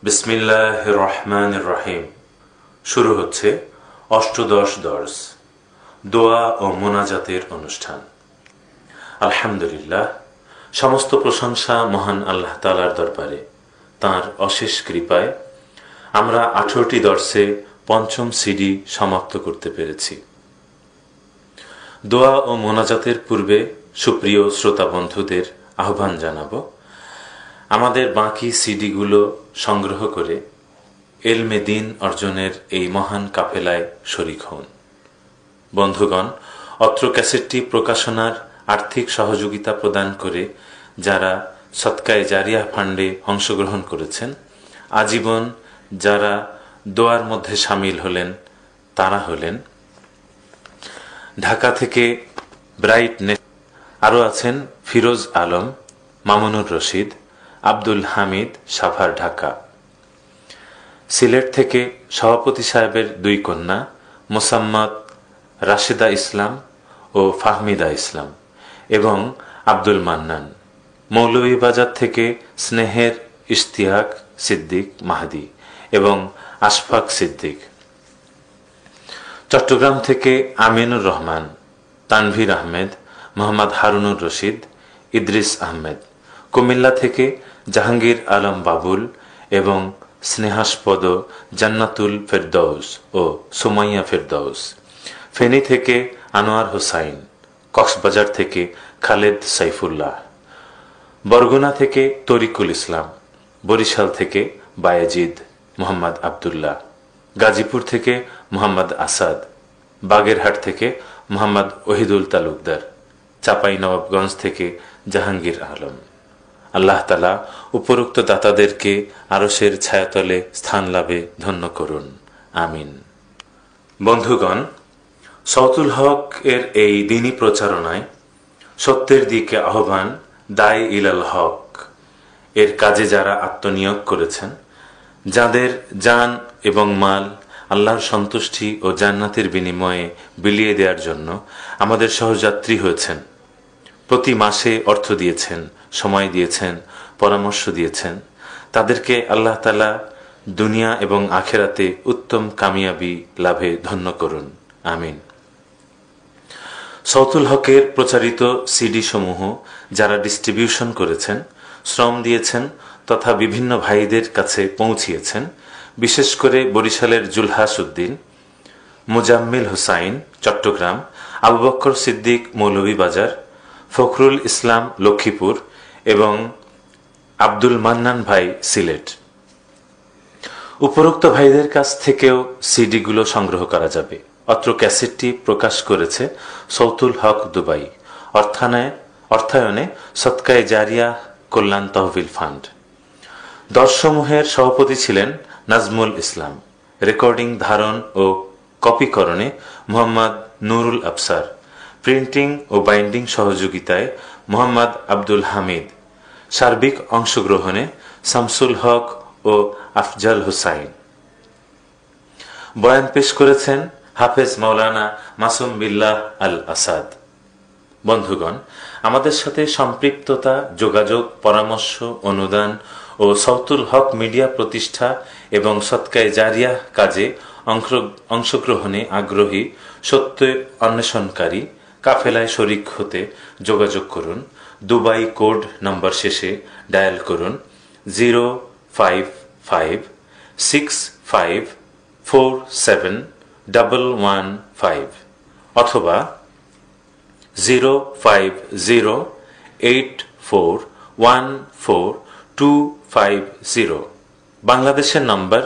বিসমিল্লাহির রহমানির রহিম। শুরু হচ্ছে অষ্টদশ দর্স, দোয়া ও মোনাজাতের অনুষ্ঠান। আলহামদুলিল্লাহ, সমস্ত প্রশংসা মহান আল্লাহ তাআলার দরবারে। তাঁর অশেষ কৃপায় আমরা 18টি দর্সে পঞ্চম সিডি সমাপ্ত করতে পেরেছি। দোয়া ও মোনাজাতের পূর্বে সুপ্রিয় শ্রোতা বন্ধুদের আহ্বান জানাবো, আমাদের বাকি সিডিগুলো সংগ্রহ করে এলমে দ্বীন অর্জনের এই মহান কাফেলায় শরীক হন। বন্ধুগণ, অত্র ক্যাসেটটি প্রকাশনার আর্থিক সহযোগিতা প্রদান করে যারা সদকায়ে জারিয়া ফান্ডে অংশগ্রহণ করেছেন, আজীবন যারা দোয়ার মধ্যে সামিল হলেন, তারা হলেন ঢাকা থেকে ব্রাইটনেস, আরও আছেন ফিরোজ আলম, মামুনুর রশিদ, আব্দুল হামিদ, সাভার, ঢাকা। সিলেট থেকে সভাপতি সাহেবের দুই কন্যা মোসাম্মদ রাশেদা ইসলাম ও ফাহমিদা ইসলাম এবং আব্দুল মান্নান। মৌলভীবাজার থেকে স্নেহের ইশতিয়াক সিদ্দিক মাহাদি এবং আশফাক সিদ্দিক। চট্টগ্রাম থেকে আমিনুর রহমান, তানভীর আহমেদ, মোহাম্মদ হারুনুর রশিদ, ইদ্রিস আহমেদ। কুমিল্লা থেকে জাহাঙ্গীর আলম বাবুল এবং স্নেহাস্পদ জান্নাতুল ফেরদৌস ও সুমাইয়া ফেরদৌস। ফেনী থেকে আনোয়ার হোসাইন, কক্সবাজার থেকে খালেদ সাইফুল্লাহ, বরগুনা থেকে তরিকুল ইসলাম, বরিশাল থেকে বায়েজিদ মোহাম্মদ আবদুল্লাহ, গাজীপুর থেকে মোহাম্মদ আসাদ, বাগেরহাট থেকে মোহাম্মদ ওহিদুল তালুকদার, চাঁপাইনবাবগঞ্জ থেকে জাহাঙ্গীর আলম। আল্লাহ তাআলা উপরোক্ত দাতাদেরকে আরশের ছায়াতলে স্থান লাভে ধন্য করুন, আমিন। বন্ধুগণ, সৌতুল হক এর এই দ্বীনী প্রচারণায় সত্যের দিকে আহ্বান, দায় ইলাল হক এর কাজে যারা আত্মনিয়োগ করেছেন, যাদের জান এবং মাল আল্লাহর সন্তুষ্টি ও জান্নাতের বিনিময়ে বিলিয়ে দেওয়ার জন্য আমাদের সহযাত্রী হয়েছেন, প্রতি মাসে অর্থ দিয়েছেন, সময় দিয়েছেন, পরামর্শ দিয়েছেন, তাদেরকে আল্লাহ তাআলা দুনিয়া এবং আখেরাতে উত্তম কামিয়াবি লাভে ধন্য করুন, আমিন। সৌতুল হকের প্রচারিত সিডি সমূহ যারা ডিস্ট্রিবিউশন করেছেন, শ্রম দিয়েছেন তথা বিভিন্ন ভাইদের কাছে পৌঁছিয়েছেন, বিশেষ করে বরিশালের জুলহাস উদ্দিন, মুজাম্মিল হুসাইন চট্টগ্রাম, আবু বকর সিদ্দিক মৌলভীবাজার, ফখরুল ইসলাম লক্ষ্মীপুর এবং আব্দুল মান্নান ভাই সিলেট। উপরোক্ত ভাইদের কাছ থেকেও সিডিগুলো সংগ্রহ করা যাবে। অত্র ক্যাসেটটি প্রকাশ করেছে সৌতুল হক দুবাই, অর্থায়নে সদকায়ে জারিয়া কল্যাণ তহবিল ফান্ড। দর্শসমূহের সভাপতি ছিলেন নাজমুল ইসলাম, রেকর্ডিং, ধারণ ও কপিকরণে মোহাম্মদ নুরুল আফসার, প্রিন্টিং ও বাইন্ডিং সহযোগিতায় মোহাম্মদ আব্দুল হামিদ, সার্বিক অংশগ্রহণে শামসুল হক ও আফজাল হুসাইন। বয়ান পেশ করেছেন হাফেজ মাওলানা মাসুম বিল্লাহ আল আসাদ। বন্ধুগণ, আমাদের সাথে সম্পৃক্ততা, যোগাযোগ, পরামর্শ, অনুদান ও সৌতুল হক মিডিয়া প্রতিষ্ঠা এবং সদকায়ে জারিয়া কাজে অংশগ্রহণে আগ্রহী সত্য অন্বেষণকারী কাফেলায় শরিক হতে যোগাযোগ করুন। দুবাই কোড নম্বর শেষে ডায়াল করুন 05565471115 অথবা 05084142250। বাংলাদেশের নম্বর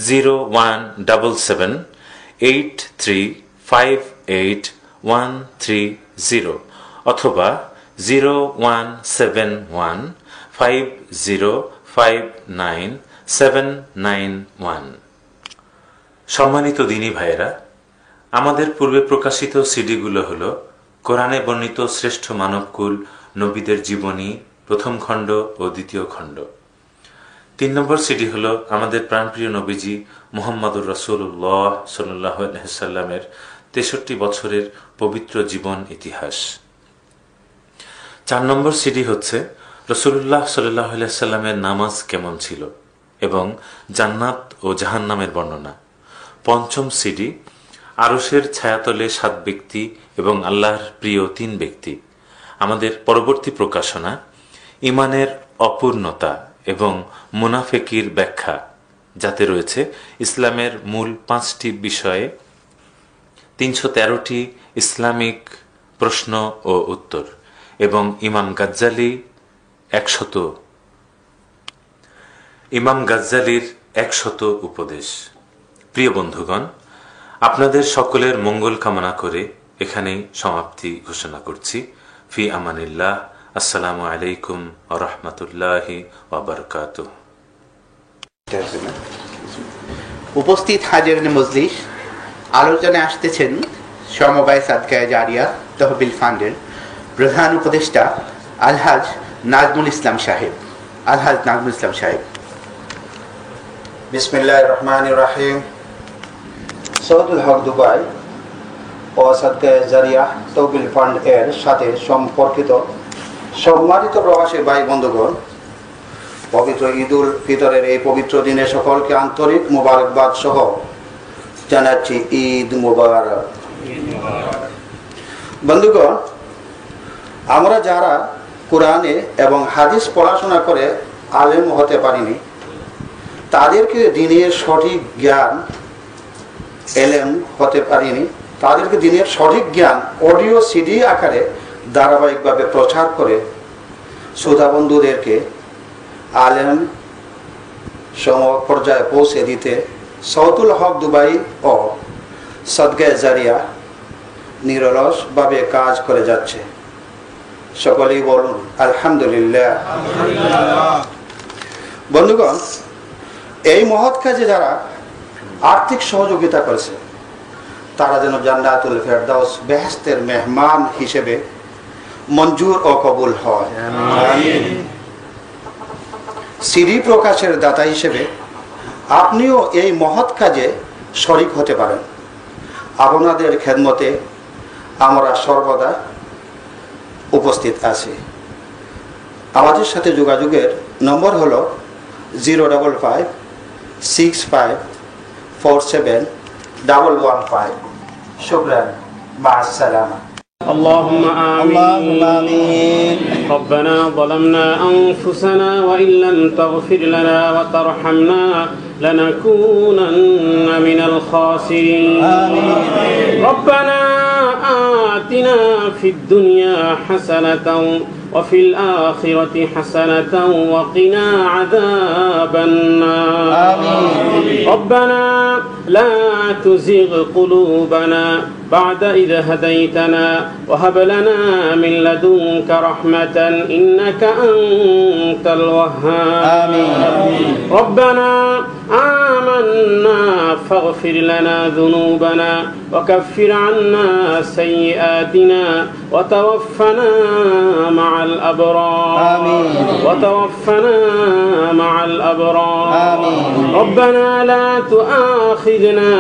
0177835813 অথবা 0171505971। সম্মানিত দ্বীনী ভাইয়েরা, আমাদের পূর্বে প্রকাশিত সিডিগুলো হলো কোরআনে বর্ণিত শ্রেষ্ঠ মানবকুল নবীদের জীবনী প্রথম খণ্ড ও দ্বিতীয় খণ্ড। 3 নম্বর সিডি হলো আমাদের প্রাণপ্রিয় নবীজি মুহাম্মদুর রাসূলুল্লাহ সাল্লাল্লাহু আলাইহি ওয়াসাল্লামের 63 বছরের পবিত্র জীবন ইতিহাস। 4 নম্বর সিডি হচ্ছে রাসূলুল্লাহ সাল্লাল্লাহু আলাইহি ওয়াসাল্লামের নামাজ কেমন ছিল এবং জান্নাত ও জাহান্নামের বর্ণনা। পঞ্চম সিডি আরশের ছায়াতলে 7 ব্যক্তি এবং আল্লাহর প্রিয় 3 ব্যক্তি। আমাদের পরবর্তী প্রকাশনা ইমানের অপূর্ণতা এবং মুনাফেকির ব্যাখ্যা, যাতে রয়েছে ইসলামের মূল 5টি বিষয়ে 313টি ইসলামিক প্রশ্ন ও উত্তর এবং ইমাম গাজ্জালির 100 উপদেশ। প্রিয় বন্ধুগণ, আপনাদের সকলের মঙ্গল কামনা করে এখানেই সমাপ্তি ঘোষণা করছি। ফি আমানিল্লাহ। আসসালামু আলাইকুম ওয়া রাহমাতুল্লাহি ওয়া বারাকাতুহু। উপস্থিত হাজিরিন মজলিস, আলোচনায় আসতেছেন সমবায় সাদকায়ে জারিয়া তহবিল ফান্ডের প্রধান উপদেষ্টা আলহাজ নাজমুল ইসলাম সাহেব। বিসমিল্লাহির রহমানির রহিম। সৌদুল হক দুবাই ও সাদকায়ে জারিয়া তহবিল ফান্ড এর সাথে সম্পর্কিত সম্মানিত প্রবাসী ভাই বন্ধুগণ, পবিত্র ঈদুল ফিতরের এই পবিত্র দিনে সকলকে আন্তরিক মোবারকবাদ সহ জানাচ্ছি ঈদ মোবারক। বন্ধুগণ, আমরা যারা কোরআনে এবং হাদিস পড়াশোনা করে আলেম হতে পারিনি, তাদেরকে দিনের সঠিক জ্ঞান এলেম হতে পারিনি, তাদেরকে দিনের সঠিক জ্ঞান অডিও সিডি আকারে ধারাবাহিকভাবে প্রচার করে শ্রোতা বন্ধুদেরকে আলেম সম পর্যায়ে পৌঁছে দিতে সৌদুল হক দুবাই ও সাদকায়ে জারিয়া নিরলসভাবে কাজ করে যাচ্ছে। সকলেই বলুন আলহামদুলিল্লাহ। বন্ধুগণ, এই মহৎ কাজে যারা আর্থিক সহযোগিতা করেছে, তারা যেন জান্নাতুল ফেরদাউস বেহেশতের মেহমান হিসেবে মঞ্জুর ও কবুল হয়। সিডি প্রকাশের দাতা হিসেবে আপনিও এই মহৎ কাজে শরিক হতে পারেন। আপনাদের খেদমতে আমরা সর্বদা উপস্থিত আছি। আমাদের সাথে যোগাযোগের নম্বর হলো 05565471115। শুকরান, মা'আস-সালামা। اللهم آمين. ربنا ظلمنا أنفسنا وإن لم تغفر لنا وترحمنا لنكونن من الخاسرين. ربنا آتنا في الدنيا حسنة وفي الآخرة حسنة وقنا عذاب النار. ربنا لا تزغ قلوبنا بعد إذ هديتنا وهب لنا من لدنك رحمة إنك أنت الوهاب. ربنا آمنا فاغفر لنا ذنوبنا وكفر عنا سيئاتنا وتوفنا مع الأبرار. وتوفنا مع الأبرار. ربنا لا تؤاخذنا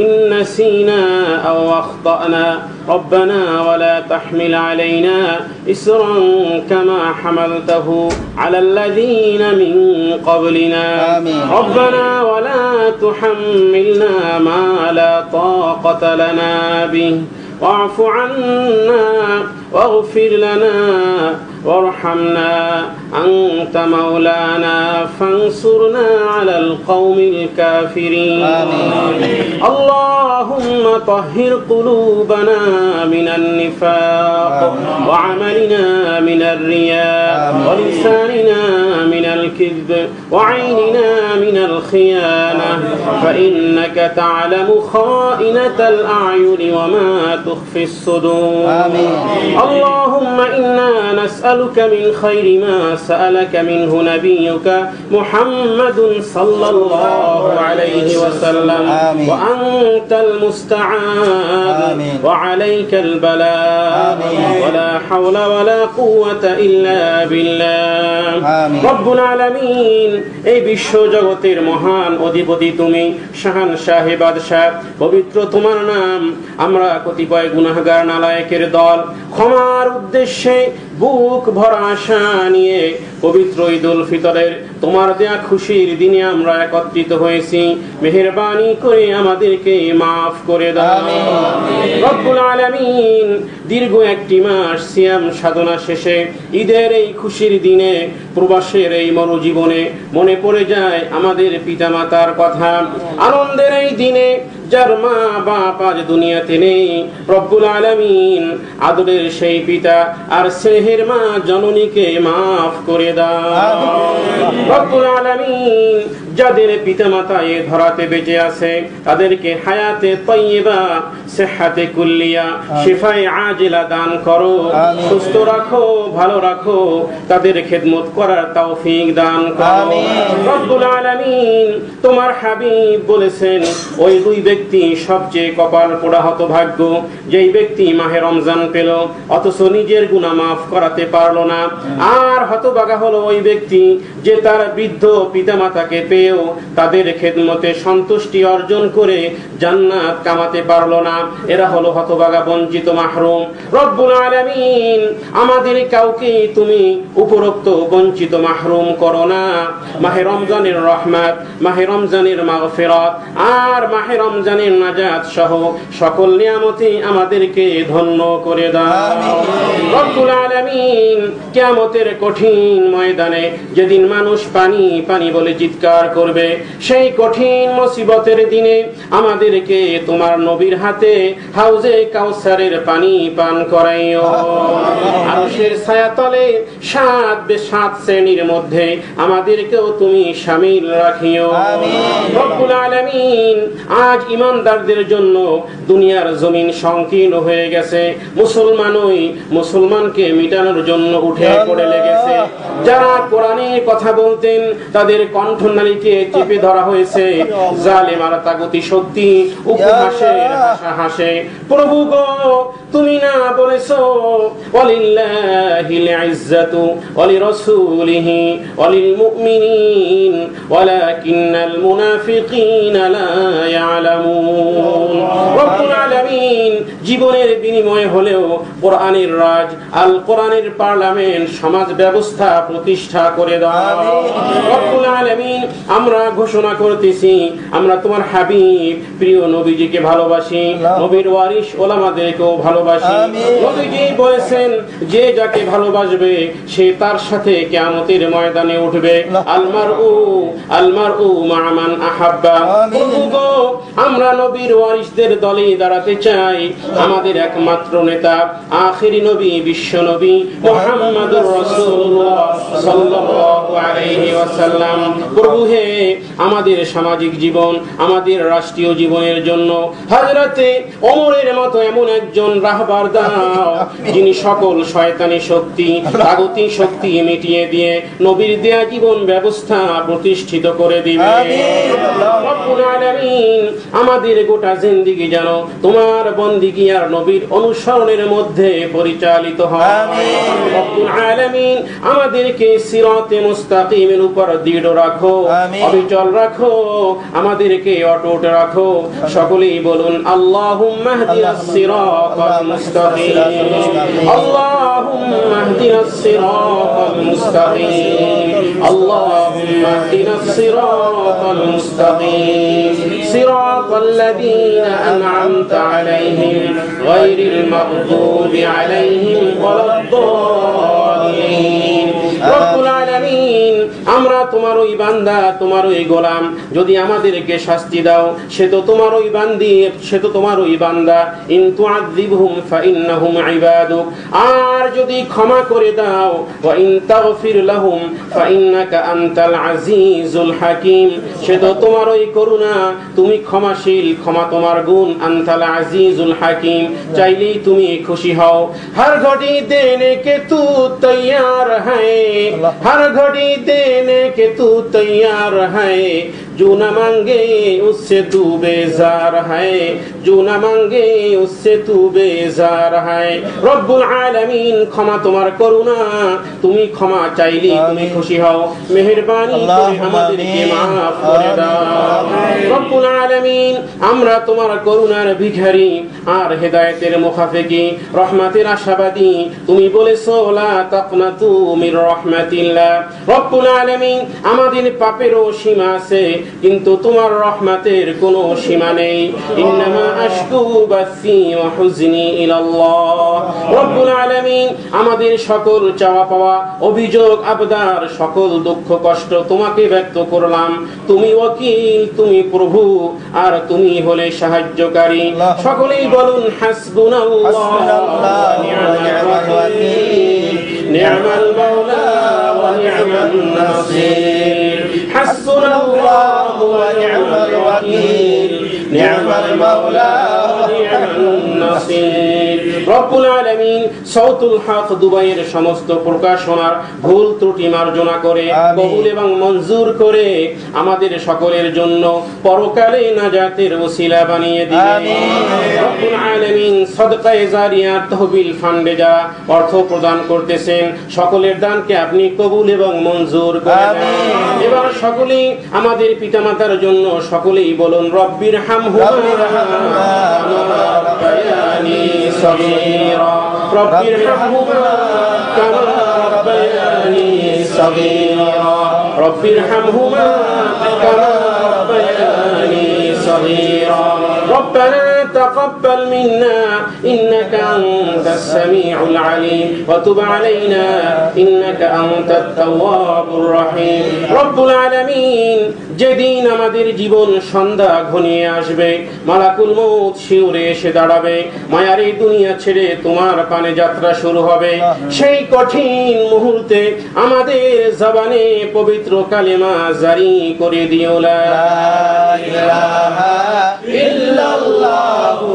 إن نسينا أو أخطأنا. ربنا ولا تحمل علينا إسرا كما حملته على الذين من قبلنا. ربنا ولا تحملنا ما لا طاقة لنا به. واعف عنا واغفر لنا وارحمنا أنت مولانا فانصرنا على القوم الكافرين. اللهم طهر قلوبنا من النفاق وعملنا من الرياء ولساننا من الكذب وعيننا من الخيانة فإنك تعلم خائنة الأعين وما تخفي الصدور. اللهم إنا نسألك من خير ما سألك منه نبيك محمد صلى الله عليه وسلم. وأنت المستعان وعليك البلاء ولا حول ولا قوة إلا بالله. رب العالمين, এই বিশ্ব জগতের মহান অধিপতি তুমি, শাহান শাহে বাদশাহ, পবিত্র তোমার নাম। আমরা কতিপয় গুনাহগার নালায়েকের দল ক্ষমার উদ্দেশ্যে বুক ভরা আশা নিয়ে পবিত্র ঈদুল ফিতরের তোমার দেয়া খুশির দিনে আমরা একত্রিত হয়েছি। মেহেরবানি করে আমাদেরকে মাফ করে দাও রব্বুল আলামিন। দীর্ঘ একটি মাস সিয়াম সাধনা শেষে ঈদের এই খুশির দিনে প্রবাসের এই মরুজীবনে মনে পড়ে যায় আমাদের পিতামাতার কথা। আনন্দের এই দিনে যার মা বাপ আজ দুনিয়াতে নেই, রব্বুল আলামিন আদরের সেই পিতা আর স্নেহের মা জননীকে মাফ করে দাও রব্বুল আলামিন। যাদের পিতামাতা এ ধরাতে বেঁচে আছে তাদেরকে হায়াতে তাইয়্যিবা, সিহহাতে কুল্লিয়া, শিফায়ে আজিলা দান করো, সুস্থ রাখো, ভালো রাখো, তাদের খেদমত করার তৌফিক দান করো রব্বুল আলামিন। তোমার হাবিব বলেছেন ওই দুই ব্যক্তি সবচেয়ে কপাল পোড়া হতভাগ্য, যেই ব্যক্তি মাহে রমজান পেল অথচ নিজের গুনাহ মাফ করাতে পারলো না। আর হতভাগা হলো ওই ব্যক্তি যে তার বৃদ্ধ পিতামাতাকে পেয়েও তাদের খেদমতে সন্তুষ্টি অর্জন করে জান্নাত কামাতে পারলো না। এরা হলো হতভাগা, বঞ্চিত, মাহরুম। রব্বুল আলামিন আমাদের কাউকে তুমি উপরোক্ত বঞ্চিত মাহরুম করো না। মাহে রমজানের রহমত, মাহে রমজানের মাগফিরাত আর মাহে রমজানের নাজাত সহ সকল নিয়ামতে আমাদেরকে ধন্য করে দাও রব্বুল আলামিন। কিয়ামতের কঠিন ময়দানে যেদিন মানুষ পানি পানি বলে চিৎকার করবে, সেই কঠিন মুসিবতের দিনে আমাদেরকে তোমার নবীর হাতে হাউজে কাউসারের পানি পান করাইও। আরশের ছায়াতলে সাত শ্রেণীর মধ্যে আমাদেরকেও তুমি শামিল রাখিও রব্বুল আলামিন। আজ ইমানদারদের জন্য দুনিয়ার জমিন সংকীর্ণ হয়ে গেছে। মুসলমানকে মিটানোর জন্য উঠে পড়ে লেগেছে। যারা কোরআনের কথা বলতেন তাদের কণ্ঠনালীকে চেপে ধরা হয়েছে। জালেম আর তাগুতি শক্তি উপহাসের হাসা হাসে। প্রভু গো, তুমি না বলেছো ওয়ালিল্লাহিল ইজ্জাতু ওয়ালিরাসূলিহি ওয়ালিল মুমিনিন ওয়ালাকিন্নাল মুনাফিকিনা লা ইয়ালামুন। রব্বুল আলামিন জীবনের বিনিময়ে হলেও কোরআনের রাজ, আল কোরআনের পার্লামেন্ট, সমাজ ব্যবস্থা প্রতিষ্ঠা করে দাও রব্বুল আলামিন। আমরা ঘোষণা করতেছি আমরা তোমার হাবিব প্রিয় নবীজিকে ভালোবাসি, নবীর ওয়ারিস ওলামাদেরকেও ভালোবাসি। নবীজি বলেছেন যে যাকে ভালোবাসবে সে তার সাথে কিয়ামতের ময়দানে উঠবে। আলমারউ মা মান আহাব্বা। আমরা নবীর ওয়ারিসদের দলে দাঁড়াতে চাই। আমাদের একমাত্র নেতা আখেরি নবী, বিশ্ব নবী মুহাম্মদুর রাসূলুল্লাহ সাল্লাল্লাহু আলাইহি ওয়াসাল্লাম। প্রভু হে, আমাদের সামাজিক জীবন, আমাদের রাষ্ট্রীয় জীবনের জন্য হযরতে ওমরের মতো এমন একজন রাহবার দাও যিনি সকল শয়তানি শক্তি, তাগুতি শক্তি মিটিয়ে দিয়ে নবীর দেয়া জীবন ব্যবস্থা প্রতিষ্ঠিত করে দিবে রব্বুল আলামিন। আমাদের গোটা জিন্দেগি যেন তোমার বন্দেগী আর নবীর অনুসরণের মধ্যে পরিচালিত হয় রব্বুল আলামিন। আমাদেরকে সিরাতে মুস্তাকিমের উপর দৃঢ় রাখো, অবিচল রাখো, আমাদেরকে অটুট রাখো। সকলেই বলুন আল্লাহুম্মা ইহদিনাস সিরাতাল মুস্তাকিম, আল্লাহুম্মা ইহদিনাস সিরাতাল মুস্তাকিম, আল্লাহুম্মা ইহদিনাস সিরাতাল মুস্তাকিম, সিরাতাল্লাযীনা আন'আমতা আলাইহিম গায়রিল মাগদুবি আলাইহিম ওয়ালাদ-দাল্লিন। রব্বুল আলামিন, আমরা তোমার ওই বান্দা, তোমার ওই গোলাম। যদি আমাদেরকে শাস্তি দাও সে তো তোমার ওই বান্দি, সে তো তোমার ওই বান্দা। ইন তুআযিবহুম ফাইন্নাহুম ইবাদুক। আর যদি ক্ষমা করে দাও, ওয়া ইন তাগফির লাহুম ফাইন্নাকা আনতাল আজিজুল হাকিম। সে তো তোমার ওই করুণা, তুমি ক্ষমাশীল, ক্ষমা তোমার গুণ। আনতাল আজিজুল হাকিম, চাইলেই তুমি খুশি হও। হর ঘড়ি দেনে কে তু তৈয়ার হ্যায়, हर घड़ी देने के तू तैयार है। जो न मांगे उससे तू बेजार है, जो न मांगे उससे तू बेजार है। রব্বুল আলামিন ক্ষমা তোমার করুণা, তুমি ক্ষমা চাইলে তুমি খুশি হও, মেহেরবানি করে আমাদেরকে মাফ করে দাও। রব্বুল আলামিন আমরা তোমার করুণার ভিখারি আর হেদায়েতের মুখাফেকি, রহমতের আশাবাদী। তুমি বলেছো লা তাকনাতু মির রাহমাতিল্লাহ। রব্বুল আলামিন আমাদের পাপেরও সীমা আছে, কিন্তু তোমার রহমতের কোনো সীমা নেই। ইন্নামা আশকু বাসি ওয়া হুজনি ইলাল্লাহ। রব্বুল আলামিন আমাদের সকল চাওয়া পাওয়া, অভিযোগ আবদার, সকল দুঃখ কষ্ট তোমাকে ব্যক্ত করলাম। তুমি ওয়াকিল, তুমি প্রভু, আর তুমি হলে সাহায্যকারী। সকলেই বলুন হাসবুনাল্লাহ ওয়া নি'মাল ওয়াকিল, নি'মাল মাওলা ওয়া নি'মান নাসির। হাসবুনাল্লাহ ওয়া নি'মাল ওয়াকিল, নি'মাল মাওলা ওয়া নি'মান নাসির। রব্বুল আলামিন সাউতুল হক দুবাইয়ের সমস্ত প্রকাশনার ভুল ত্রুটি মার্জনা করে কবুল এবং মঞ্জুর করে আমাদের সকলের জন্য পরকালে নাজাতের ওসিলা বানিয়ে দিবেন। রব্বুল আলামিন সাদকায়ে জারিয়া তহবিল ফান্ডে যারা অর্থ প্রদান করতেছেন, সকলের দানকে আপনি কবুল এবং মঞ্জুর করে দেন। এবার সকলেই আমাদের পিতামাতার জন্য সকলেই বলুন রব্বির হামহুমা কামা রাব্বায়ানি সগীরা, রব্বির হামহুমা কামা রাব্বায়ানি সগীরা, রব্বির হামহুমা কামা রাব্বায়ানি সগীরা। ربنا تقبل منا إنك أنت السميع العليم وتب علينا إنك أنت التواب الرحيم। رب العالمين যেদিন আমাদের জীবন সন্ধ্যা ঘনিয়ে আসবে, মালাকুল মউত শিউরে এসে দাঁড়াবে, মায়ার এই দুনিয়া ছেড়ে তোমার পানে যাত্রা শুরু হবে, সেই কঠিন মুহূর্তে আমাদের জবানে পবিত্র কালেমা জারি করে দিও লা ইলাহা ইল্লাল্লাহু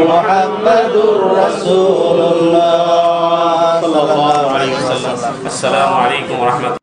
মুহাম্মাদুর রাসূলুল্লাহ সাল্লাল্লাহু আলাইহি ওয়াসাল্লাম। আসসালামু আলাইকুম ওয়া রাহমাতুল্লাহ।